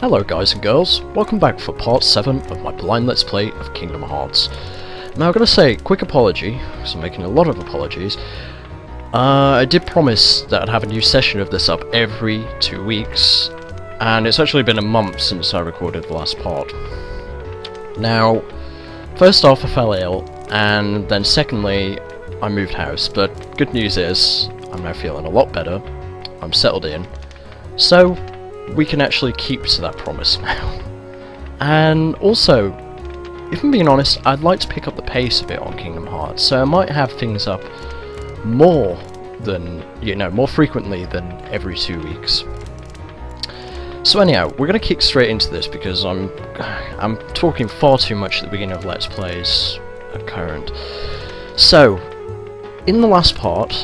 Hello guys and girls, welcome back for part 7 of my blind let's play of Kingdom Hearts. Now I've got to say, quick apology, because I'm making a lot of apologies. I did promise that I'd have a new session of this up every 2 weeks, and it's actually been a month since I recorded the last part. Now, first off I fell ill, and then secondly I moved house, but good news is, I'm now feeling a lot better, I'm settled in, so we can actually keep to that promise now. And also, if I'm being honest, I'd like to pick up the pace a bit on Kingdom Hearts, so I might have things up more than, more frequently than every 2 weeks. So anyhow, we're going to kick straight into this because I'm talking far too much at the beginning of Let's Plays at current. So, in the last part,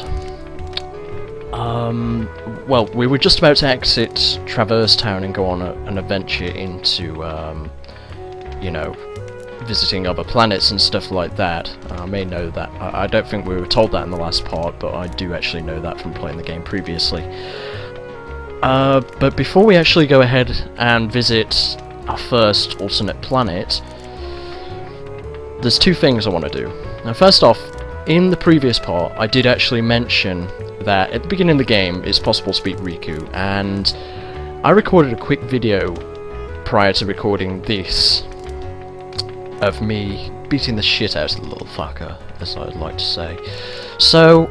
well, we were just about to exit Traverse Town and go on an adventure into, visiting other planets and stuff like that. I may know that. I don't think we were told that in the last part, but I do actually know that from playing the game previously. But before we actually go ahead and visit our first alternate planet, there's two things I want to do. Now, first off, in the previous part, I did actually mention that at the beginning of the game it's possible to beat Riku, and I recorded a quick video prior to recording this of me beating the shit out of the little fucker, as I'd like to say. So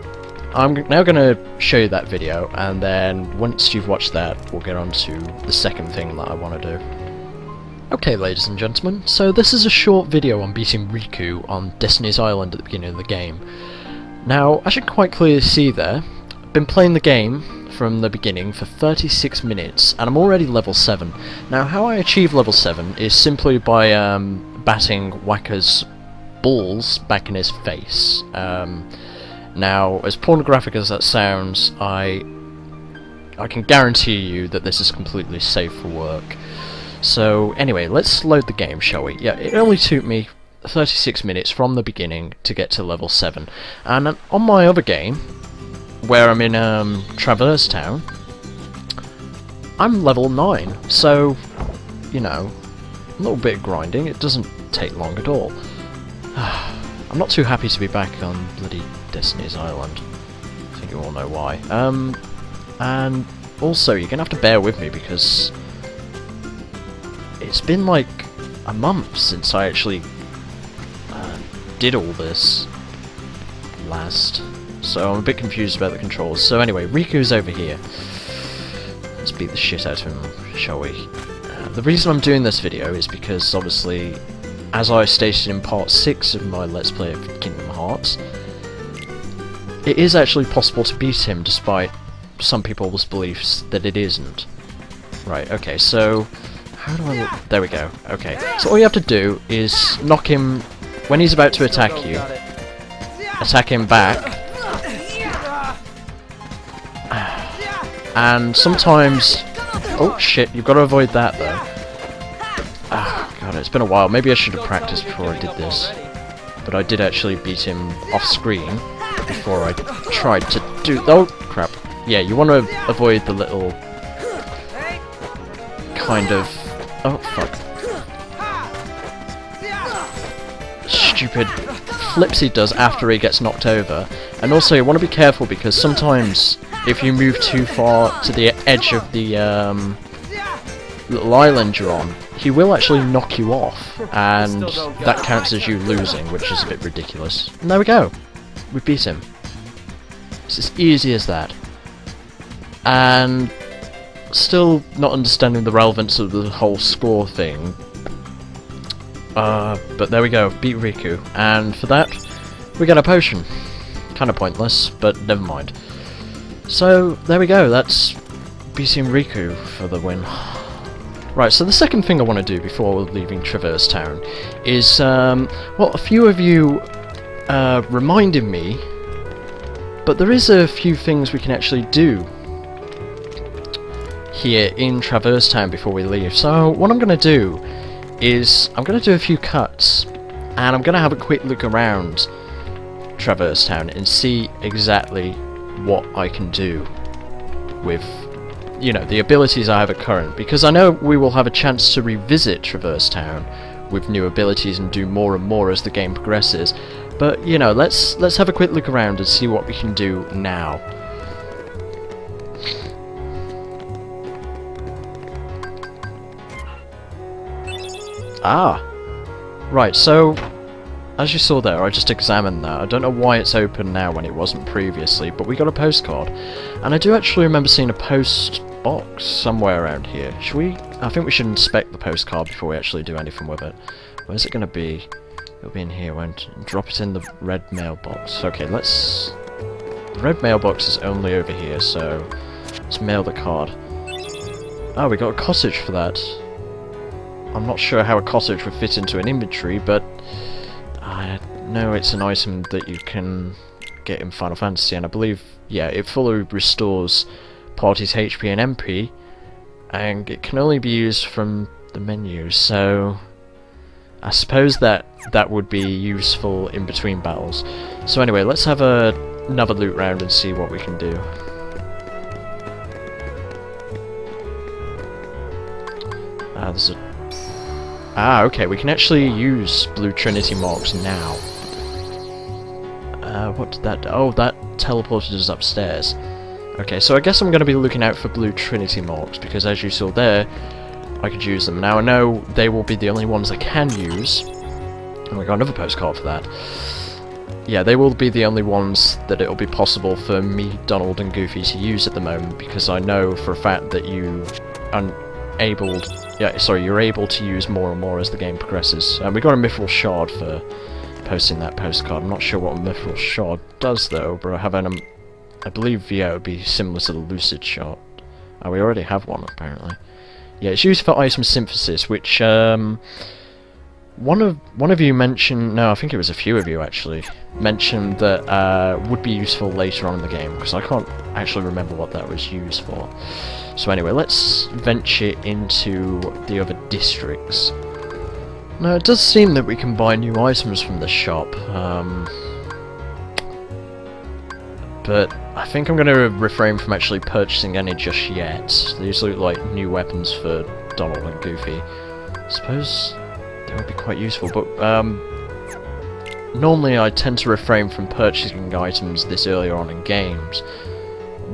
I'm now going to show you that video, and then once you've watched that we'll get on to the second thing that I want to do. Okay, ladies and gentlemen, so this is a short video on beating Riku on Destiny's Island at the beginning of the game. Now, as you can quite clearly see there, I've been playing the game from the beginning for 36 minutes, and I'm already level 7. Now, how I achieve level 7 is simply by batting WAKKA'S balls back in his face. Now, as pornographic as that sounds, I can guarantee you that this is completely safe for work. So anyway, let's load the game, shall we? Yeah, it only took me 36 minutes from the beginning to get to level 7. And on my other game, where I'm in Traverse Town, I'm level 9. So, a little bit of grinding, it doesn't take long at all. I'm not too happy to be back on bloody Destiny's Island. I think you all know why. And also, you're gonna have to bear with me because it's been like a month since I actually did all this last, so I'm a bit confused about the controls. So anyway, Riku's over here. Let's beat the shit out of him, shall we? The reason I'm doing this video is because, obviously, as I stated in part 6 of my Let's Play of Kingdom Hearts, it is actually possible to beat him despite some people's beliefs that it isn't. Right, okay, so how do I... there we go. Okay, so all you have to do is knock him when he's about to attack you. Attack him back. And sometimes... oh shit, you've got to avoid that though. Ah, god, it's been a while. Maybe I should have practiced before I did this. But I did actually beat him off screen before I tried to do... oh crap. Yeah, you want to avoid the little... kind of... oh, fuck. Stupid flips he does after he gets knocked over. And also, you want to be careful because sometimes, if you move too far to the edge of the little island you're on, he will actually knock you off. And that counts as you losing, which is a bit ridiculous. And there we go. We beat him. It's as easy as that. And still not understanding the relevance of the whole score thing. But there we go, beat Riku. And for that, we get a potion. Kinda pointless, but never mind. So, there we go, that's beating Riku for the win. Right, so the second thing I want to do before leaving Traverse Town is, well, a few of you reminded me, but there is a few things we can actually do here in Traverse Town before we leave. So what I'm going to do is I'm going to do a few cuts, and I'm going to have a quick look around Traverse Town and see exactly what I can do with you know, the abilities I have at current, because I know we will have a chance to revisit Traverse Town with new abilities and do more and more as the game progresses. But, you know, let's have a quick look around and see what we can do now. Ah! Right, so, as you saw there, I just examined that. I don't know why it's open now when it wasn't previously, but we got a postcard. And I do actually remember seeing a post box somewhere around here. Should we? I think we should inspect the postcard before we actually do anything with it. Where's it going to be? It'll be in here. Won't drop it in the red mailbox. Okay, let's... The red mailbox is only over here, so let's mail the card. Oh, we got a cottage for that. I'm not sure how a cottage would fit into an inventory, but I know it's an item that you can get in Final Fantasy, and I believe, yeah, it fully restores party's HP and MP, and it can only be used from the menu, so I suppose that would be useful in between battles. So anyway, let's have another loot round and see what we can do. There's a... okay, we can actually use Blue Trinity marks now. What did that do? Oh, that teleported us upstairs. Okay, so I guess I'm going to be looking out for Blue Trinity marks, because as you saw there, I could use them. Now I know they will be the only ones I can use, and we got another postcard for that. Yeah, they will be the only ones that it'll be possible for me, Donald, and Goofy to use at the moment, because I know for a fact that you're able to use more and more as the game progresses. And we got a Mithril Shard for posting that postcard. I'm not sure what a Mithril Shard does though, but I believe, yeah, it would be similar to the Lucid Shard. Oh, we already have one apparently. Yeah, it's used for item synthesis, which one of you mentioned, no, I think it was a few of you actually, mentioned that would be useful later on in the game, because I can't actually remember what that was used for. So anyway, let's venture into the other districts. Now, it does seem that we can buy new items from the shop, but I think I'm going to refrain from actually purchasing any just yet. These look like new weapons for Donald and Goofy. I suppose they would be quite useful, but normally I tend to refrain from purchasing items this earlier on in games,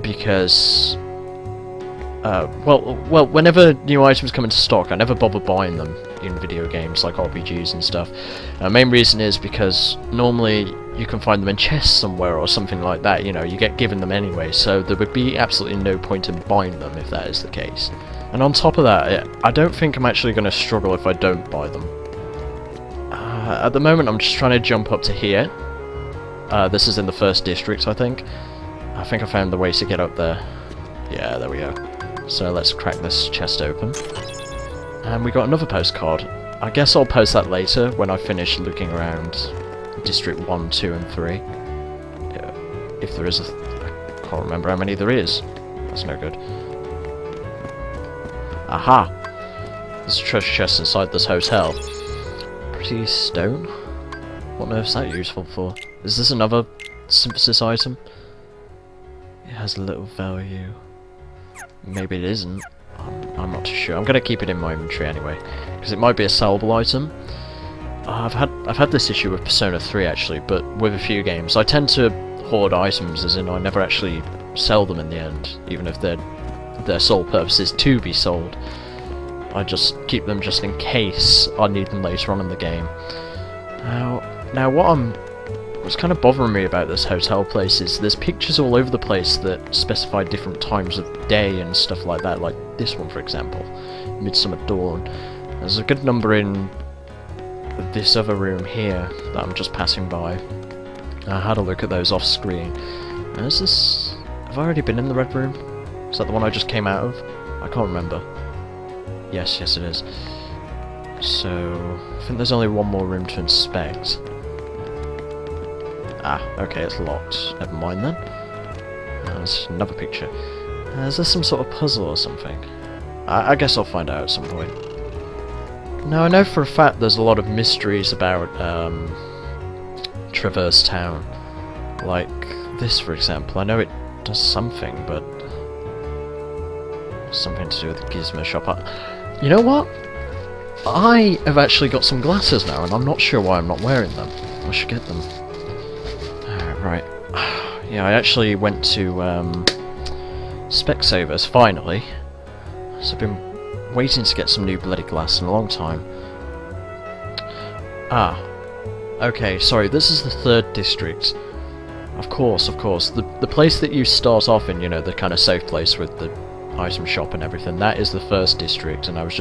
because well, whenever new items come into stock, I never bother buying them in video games like RPGs and stuff. Main reason is because normally you can find them in chests somewhere or something like that, you know, you get given them anyway, so there would be absolutely no point in buying them if that is the case. And on top of that, I don't think I'm actually going to struggle if I don't buy them. At the moment I'm just trying to jump up to here. This is in the first district, I think. I think I found the way to get up there. Yeah, there we go. So let's crack this chest open. And we got another postcard. I guess I'll post that later when I finish looking around District 1, 2 and 3. Yeah, if there is I can't remember how many there is. That's no good. Aha! There's a treasure chest inside this hotel. Pretty stone? What on earth is that useful for? Is this another synthesis item? It has a little value. Maybe it isn't. I'm not too sure. I'm going to keep it in my inventory anyway, because it might be a sellable item. I've had this issue with Persona 3 actually, but with a few games. I tend to hoard items, as in I never actually sell them in the end, even if their sole purpose is to be sold. I just keep them just in case I need them later on in the game. Now what's kind of bothering me about this hotel place is there's pictures all over the place that specify different times of day and stuff like that, like this one for example, Midsummer Dawn. There's a good number in this other room here that I'm just passing by. I had a look at those off screen. Is this... have I already been in the red room? Is that the one I just came out of? I can't remember. Yes it is. So, I think there's only one more room to inspect. Ah, okay, it's locked. Never mind then. There's another picture. Is this some sort of puzzle or something? I guess I'll find out at some point. Now, I know for a fact there's a lot of mysteries about Traverse Town. Like this, for example. I know it does something, but Something to do with the Gizmo shop. You know what? I have actually got some glasses now, and I'm not sure why I'm not wearing them. I should get them. Right. Yeah, I actually went to Specsavers, finally. So I've been waiting to get some new bloody glass in a long time. Ah. Okay, sorry, this is the 3rd district. Of course, of course. The place that you start off in, you know, the kind of safe place with the item shop and everything, that is the 1st district, and I was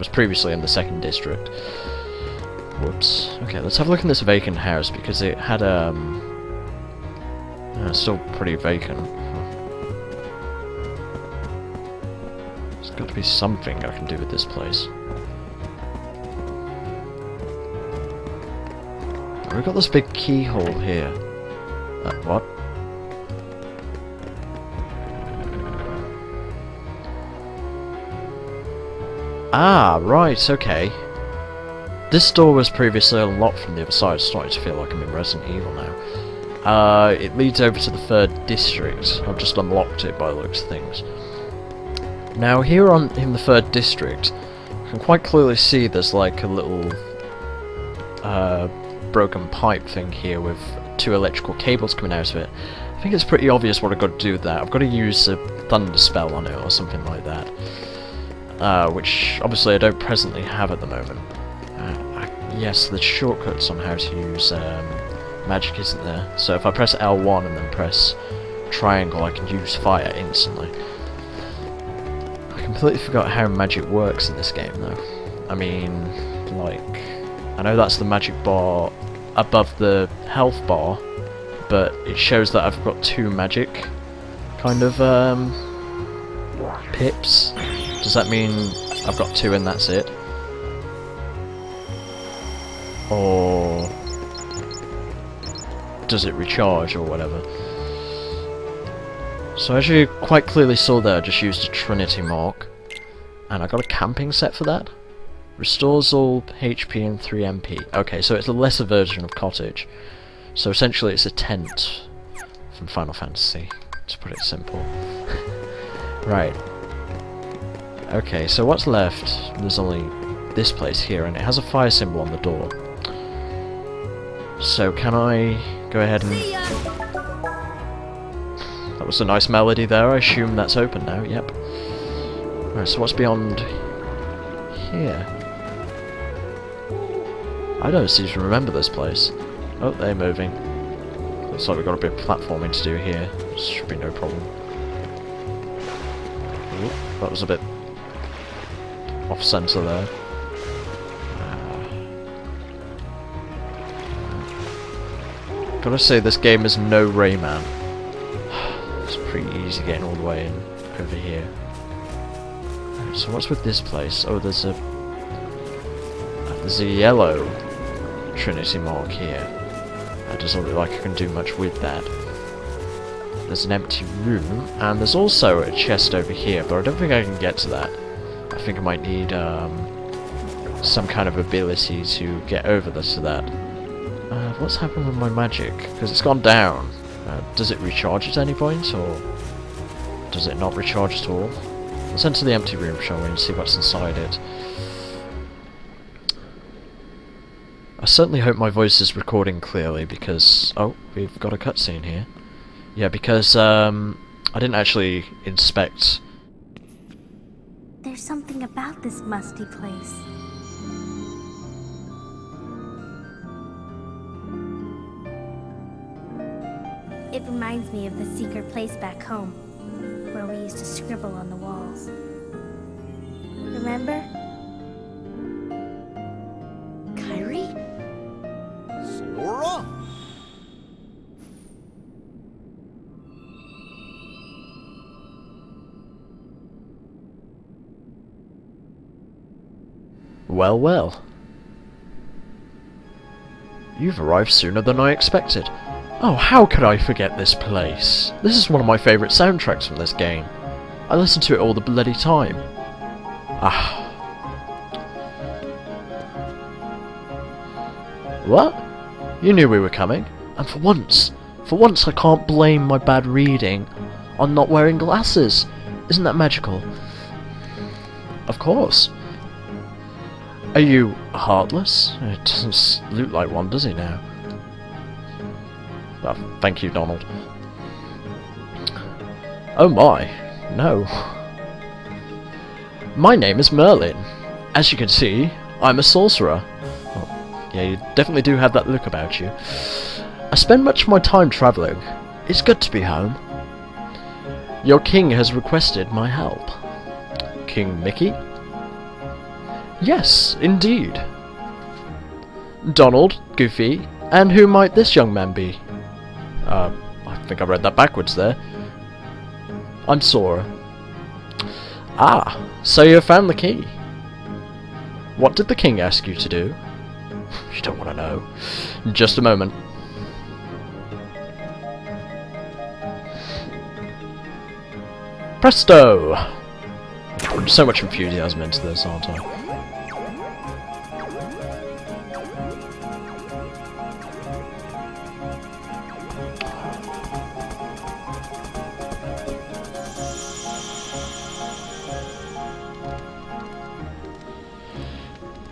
previously in the 2nd district. Whoops. Okay, let's have a look in this vacant house, because it had, it's still pretty vacant. There's got to be something I can do with this place. We've got this big keyhole here. What? Ah, right, okay. This door was previously unlocked from the other side. It's starting to feel like I'm in Resident Evil now. It leads over to the 3rd district. I've just unlocked it by the looks of things. Now, here in the 3rd district, I can quite clearly see there's like a little broken pipe thing here with 2 electrical cables coming out of it. I think it's pretty obvious what I've got to do with that. I've got to use a thunder spell on it or something like that. Which obviously I don't presently have at the moment. Yes, the shortcuts on how to use magic isn't there. So if I press L1 and then press triangle, I can use fire instantly. I completely forgot how magic works in this game though. I mean, like, I know that's the magic bar above the health bar, but it shows that I've got 2 magic kind of pips. Does that mean I've got 2 and that's it? Or does it recharge or whatever? So as you quite clearly saw there, I just used a Trinity mark, and I got a camping set for that. Restores all HP and 3 MP. Okay, so it's a lesser version of cottage. So essentially it's a tent from Final Fantasy, to put it simple. Right. Okay, so what's left? There's only this place here, and it has a fire symbol on the door. So can I go ahead and... That was a nice melody there, I assume that's open now, yep. Right, so what's beyond here? I don't seem to remember this place. Oh, they're moving. Looks like we've got a bit of platforming to do here. This should be no problem. Ooh, that was a bit off-center there. Gotta say, this game is no Rayman. It's pretty easy getting all the way in over here. Right, so what's with this place? Oh, there's a yellow Trinity mark here. That doesn't look like I can do much with that. There's an empty room, and there's also a chest over here, but I don't think I can get to that. I think I might need some kind of ability to get over to that. What's happened with my magic? Because it's gone down. Does it recharge at any point, or does it not recharge at all? Let's enter the empty room, shall we, and see what's inside it. I certainly hope my voice is recording clearly, because... Oh, we've got a cutscene here. Yeah, because I didn't actually inspect... There's something about this musty place. It reminds me of the secret place back home, where we used to scribble on the walls. Remember? Kyrie? Sora? Well, well. You've arrived sooner than I expected. Oh, how could I forget this place? This is one of my favourite soundtracks from this game. I listen to it all the bloody time. Ah. What? You knew we were coming? And for once I can't blame my bad reading on not wearing glasses. Isn't that magical? Of course. Are you heartless? It doesn't look like one, does it now? Oh, thank you, Donald. Oh my, no. My name is Merlin. As you can see, I'm a sorcerer. Oh, yeah, you definitely do have that look about you. I spend much of my time travelling. It's good to be home. Your king has requested my help. King Mickey? Yes, indeed. Donald, Goofy, and who might this young man be? I think I read that backwards there. I'm Sora. Ah, so you found the key. What did the king ask you to do? You don't want to know. Just a moment. Presto! So much enthusiasm into this, aren't I?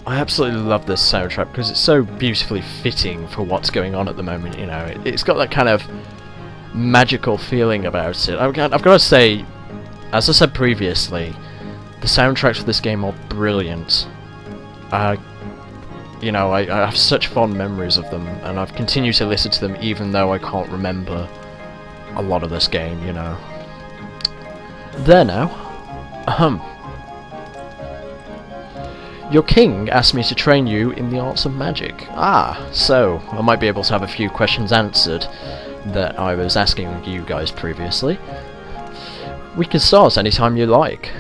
I absolutely love this soundtrack because it's so beautifully fitting for what's going on at the moment, you know. It's got that kind of magical feeling about it. I've got to say, as I said previously, the soundtracks for this game are brilliant. You know, I have such fond memories of them, and I've continued to listen to them even though I can't remember a lot of this game, you know. There now. Your king asked me to train you in the arts of magic. Ah, so I might be able to have a few questions answered that I was asking you guys previously. We can start anytime you like.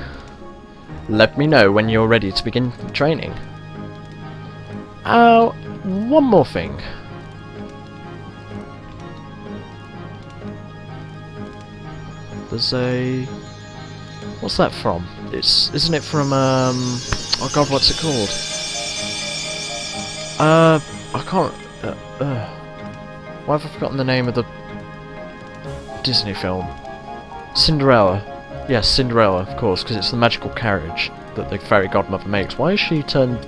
Let me know when you're ready to begin training. One more thing. There's a... What's that from? Isn't it from, oh god, what's it called? I can't... why have I forgotten the name of the Disney film? Cinderella. Yes, Cinderella, of course, because it's the magical carriage that the fairy godmother makes. Why is she turned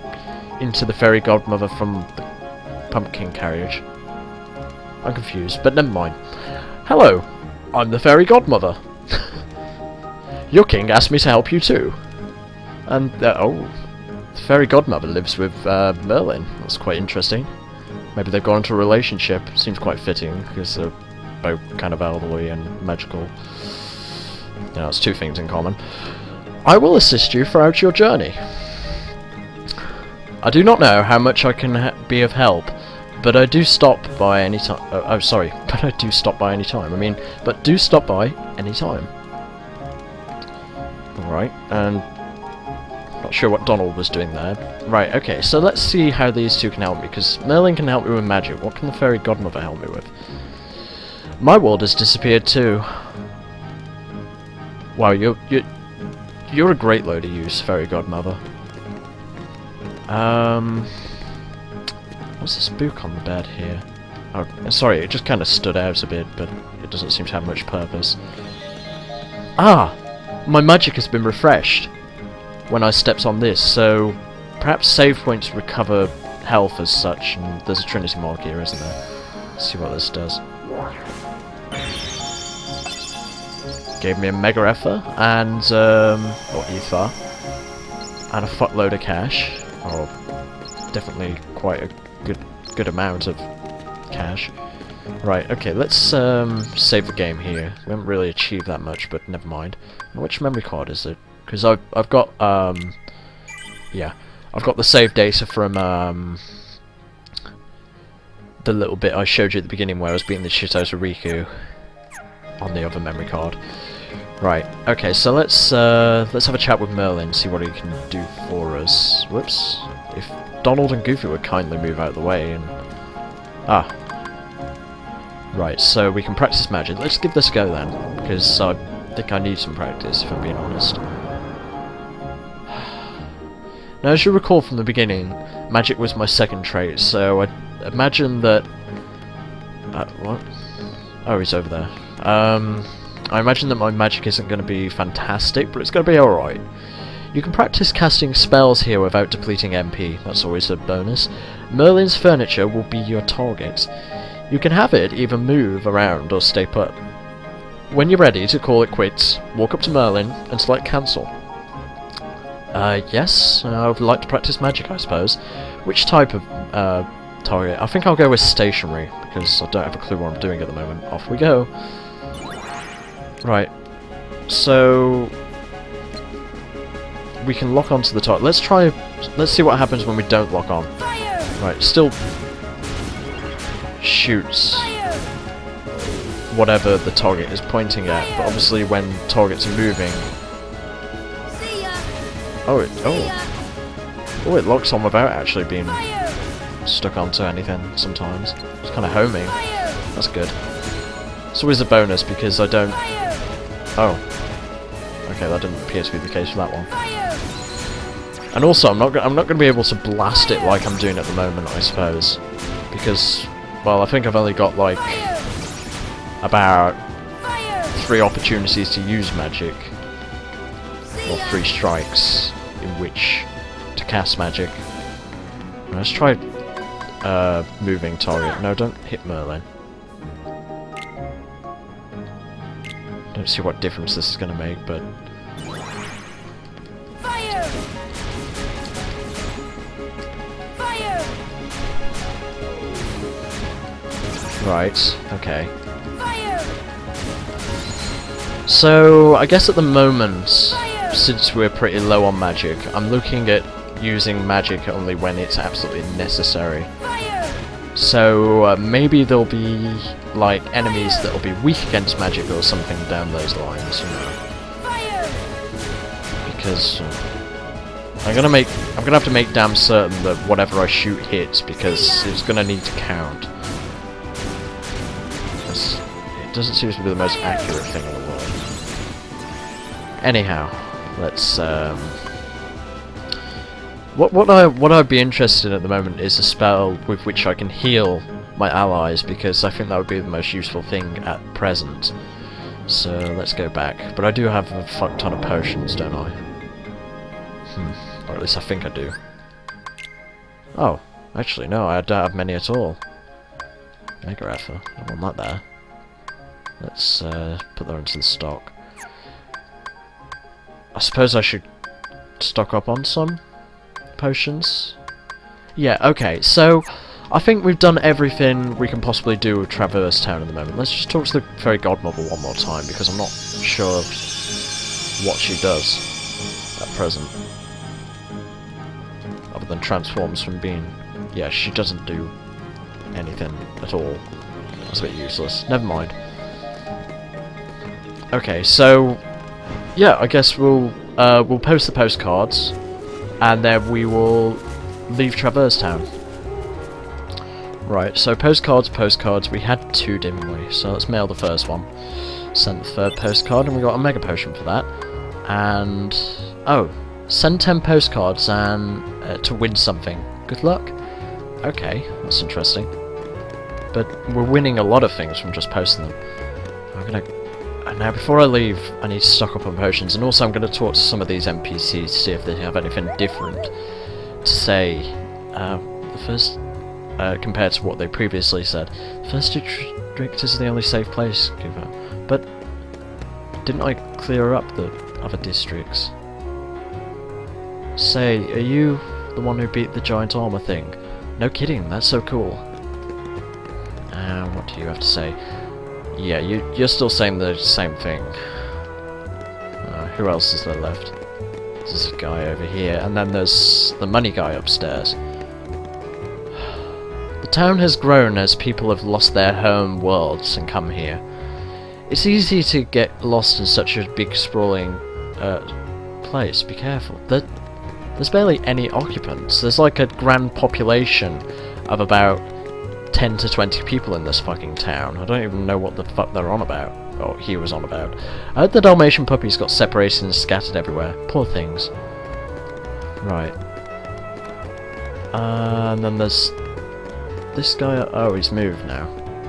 into the fairy godmother from the pumpkin carriage? I'm confused, but never mind. Hello, I'm the fairy godmother. Your king asked me to help you too. And, oh, the fairy godmother lives with Merlin. That's quite interesting. Maybe they've gone into a relationship. Seems quite fitting, because they're both kind of elderly and magical. You know, it's two things in common. I will assist you throughout your journey. I do not know how much I can be of help, but I do stop by any time. Oh, sorry, but I do stop by any time. I mean, but do stop by any time. Alright, and not sure what Donald was doing there. Right, okay, so let's see how these two can help me, because Merlin can help me with magic. What can the fairy godmother help me with? My world has disappeared too. Wow, you're a great load of use, fairy godmother. What's this book on the bed here? Oh, sorry, it just kind of stood out a bit, but it doesn't seem to have much purpose. Ah! My magic has been refreshed when I stepped on this, so perhaps save points recover health as such, and there's a Trinity mark here, isn't there? Let's see what this does. Gave me a mega effort, and, or ether, and a fuckload of cash. Oh, definitely quite a good amount of cash. Right, okay, let's save the game here. We haven't really achieved that much, but never mind. Which memory card is it? Because I've got yeah, I've got the save data from the little bit I showed you at the beginning where I was beating the shit out of Riku on the other memory card. Right, okay, so let's have a chat with Merlin, see what he can do for us. Whoops. If Donald and Goofy would kindly move out of the way and... Ah. Right, so we can practice magic. Let's give this a go then, because I think I need some practice, if I'm being honest. Now, as you recall from the beginning, magic was my second trait, so I imagine that... what? Oh, he's over there. I imagine that my magic isn't going to be fantastic, but it's going to be alright. You can practice casting spells here without depleting MP, that's always a bonus. Merlin's furniture will be your target. You can have it either move around or stay put. When you're ready to call it quits, walk up to Merlin and select cancel. Yes, I would like to practice magic, I suppose. Which type of target? I think I'll go with stationary, because I don't have a clue what I'm doing at the moment. Off we go. Right, so we can lock onto the target. Let's see what happens when we don't lock on. Fire! Right, still shoots whatever the target is pointing at, but obviously when targets are moving... Oh, it locks on without actually being stuck onto anything sometimes. It's kind of homing. That's good. It's always a bonus because I don't... Oh. Okay, that didn't appear to be the case for that one. And also, I'm not going to be able to blast it like I'm doing at the moment, I suppose. Because, well, I think I've only got, like, about 3 opportunities to use magic. Or 3 strikes in which to cast magic. Let's try moving target. No, don't hit Merlin. Don't see what difference this is going to make, but... Fire! Fire! Right, okay. Fire! So, I guess at the moment, Fire! since we're pretty low on magic, I'm looking at using magic only when it's absolutely necessary. Fire! So, maybe there'll be, like, enemies that'll be weak against magic or something down those lines, you know. Fire! Because I'm gonna have to make damn certain that whatever I shoot hits, because it's gonna need to count. It doesn't seem to be the most accurate thing in the world. Anyhow, let's what I'd be interested in at the moment is a spell with which I can heal my allies, because I think that would be the most useful thing at present. So let's go back. But I do have a fuck ton of potions, don't I? Or at least I think I do. Oh, actually no, I don't have many at all. Mega effort. I want that there. Let's put that into the stock. I suppose I should stock up on some potions. Yeah, okay, so I think we've done everything we can possibly do with Traverse Town at the moment. Let's just talk to the Fairy Godmother one more time, because I'm not sure of what she does at present. Other than transforms from being... Yeah, she doesn't do anything at all. That's a bit useless. Never mind. Okay, so... Yeah, I guess we'll post the postcards, and then we will leave Traverse Town. Right, so postcards, we had 2, didn't we? So let's mail the first one. Send the 3rd postcard, and we got a mega potion for that. And... oh, send 10 postcards and to win something. Good luck. Okay, that's interesting. But we're winning a lot of things from just posting them. I'm gonna... now, before I leave, I need to stock up on potions, and also I'm going to talk to some of these NPCs to see if they have anything different to say. The first, compared to what they previously said, the first district is the only safe place. But didn't I clear up the other districts? Say, are you the one who beat the giant armor thing? No kidding, that's so cool. What do you have to say? Yeah, you're still saying the same thing. Who else is there left? There's a guy over here, and then there's the money guy upstairs. The town has grown as people have lost their home worlds and come here. It's easy to get lost in such a big sprawling place. Be careful. There's barely any occupants. There's like a grand population of about 10 to 20 people in this fucking town. I don't even know what the fuck they're on about. Oh, he was on about. I heard the Dalmatian puppies got separated and scattered everywhere. Poor things. Right. And then there's this guy. Oh, he's moved now.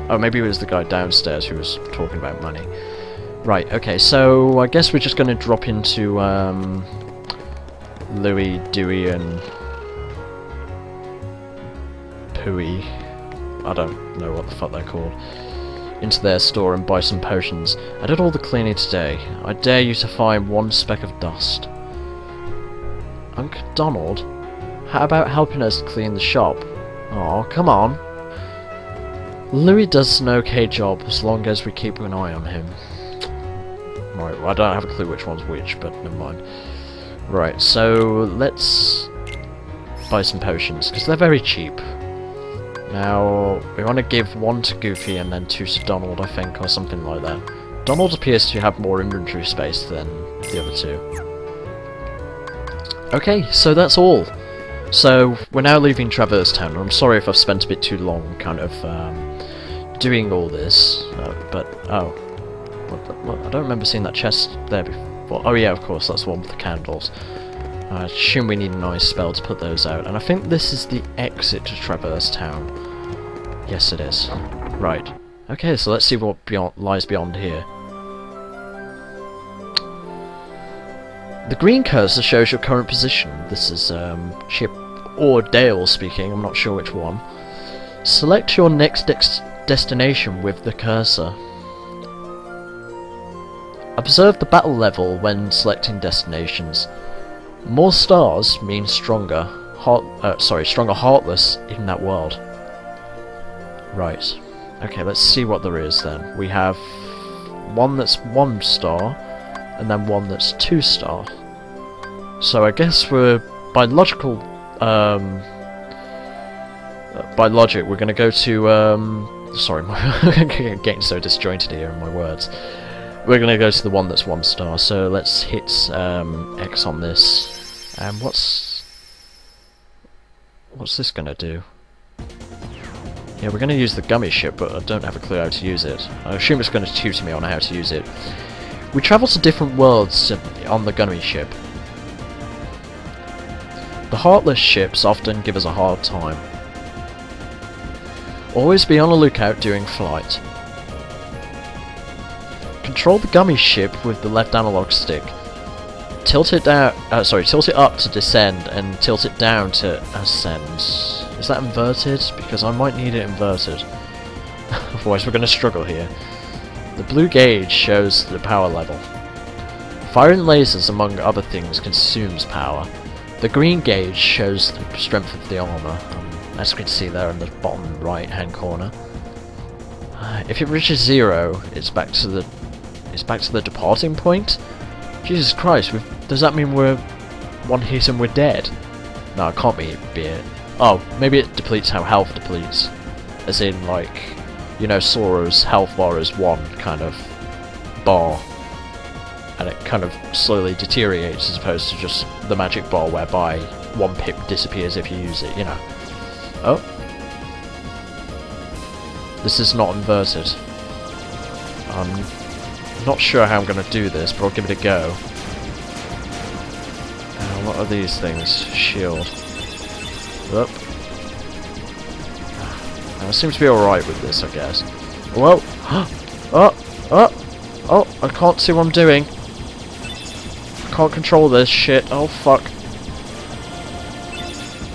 Oh, maybe it was the guy downstairs who was talking about money. Right, okay, so I guess we're just going to drop into Louie, Dewey, and Pooey. I don't know what the fuck they're called. Into their store and buy some potions. I did all the cleaning today. I dare you to find one speck of dust. Uncle Donald? How about helping us clean the shop? Aw, come on. Louis does an okay job as long as we keep an eye on him. Right, well, I don't have a clue which one's which, but never mind. Right, so let's buy some potions, because they're very cheap. Now, we want to give one to Goofy and then two to Donald, I think, or something like that. Donald appears to have more inventory space than the other two. Okay, so that's all. So, we're now leaving Traverse Town, and I'm sorry if I've spent a bit too long kind of doing all this, but, oh. What, I don't remember seeing that chest there before. Oh yeah, of course, that's the one with the candles. I assume we need an ice spell to put those out, and I think this is the exit to Traverse Town. Yes, it is. Right. Okay, so let's see what lies beyond here. The green cursor shows your current position. This is Chip or Dale speaking, I'm not sure which one. Select your next destination with the cursor. Observe the battle level when selecting destinations. More stars means stronger. Stronger Heartless in that world. Right. Okay, let's see what there is then. We have one that's 1 star, and then one that's 2 star. So I guess we're by logic, we're going to go to. Sorry, I'm getting so disjointed here in my words. We're going to go to the one that's 1 star, so let's hit X on this. And what's this going to do? Yeah, we're going to use the Gummi ship, but I don't have a clue how to use it. I assume it's going to tutor me on how to use it. We travel to different worlds on the Gummi ship. The Heartless ships often give us a hard time. Always be on the lookout during flight. Control the Gummi ship with the left analog stick. Tilt it down. Tilt it up to descend, and tilt it down to ascend. Is that inverted? Because I might need it inverted. Otherwise, we're going to struggle here. The blue gauge shows the power level. Firing lasers, among other things, consumes power. The green gauge shows the strength of the armor. As you can see there in the bottom right-hand corner. If it reaches 0, it's back to the departing point? Jesus Christ, does that mean we're one hit and we're dead? No, it can't be it. Oh, maybe it depletes how health depletes. As in, like, you know, Sora's health bar is 1 kind of bar. And it kind of slowly deteriorates as opposed to just the magic bar whereby 1 pip disappears if you use it, you know. Oh. This is not inverted. I'm not sure how I'm going to do this, but I'll give it a go. What are these things? Shield. Up. I seem to be alright with this, I guess. Whoa! Oh! I can't see what I'm doing. I can't control this shit. Oh, fuck.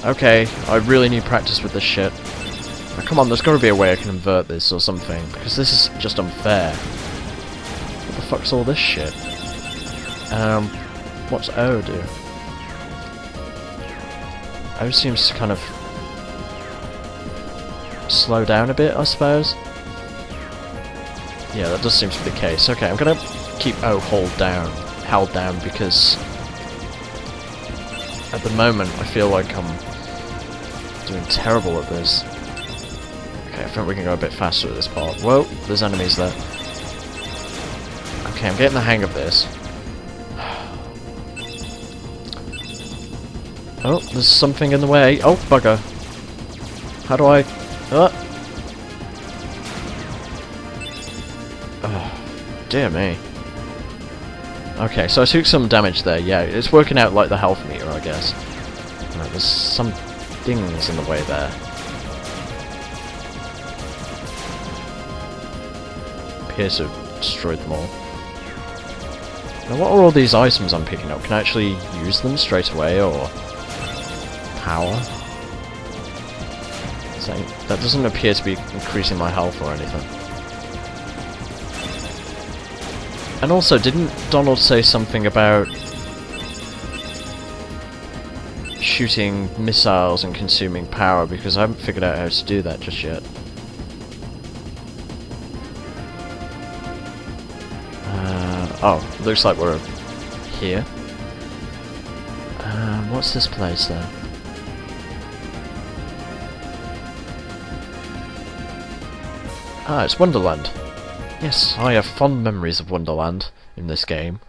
Okay, I really need practice with this shit. Now, come on, there's got to be a way I can invert this or something, because this is just unfair. What the fuck's all this shit? What's O do? O seems to kind of slow down a bit, I suppose. Yeah, that does seem to be the case. Okay, I'm gonna keep O held down, because at the moment I feel like I'm doing terrible at this. Okay, I think we can go a bit faster at this part. Whoa, there's enemies there. Okay, I'm getting the hang of this. Oh, there's something in the way. Oh, bugger. How do I... Oh, dear me. Okay, so I took some damage there. Yeah, it's working out like the health meter, I guess. Right, there's some things in the way there. Appears to have destroyed them all. Now what are all these items I'm picking up? Can I actually use them straight away, or power? That doesn't appear to be increasing my health or anything. And also, didn't Donald say something about shooting missiles and consuming power? Because I haven't figured out how to do that just yet. Oh, looks like we're here. What's this place then? Ah, it's Wonderland. Yes, I have fond memories of Wonderland in this game.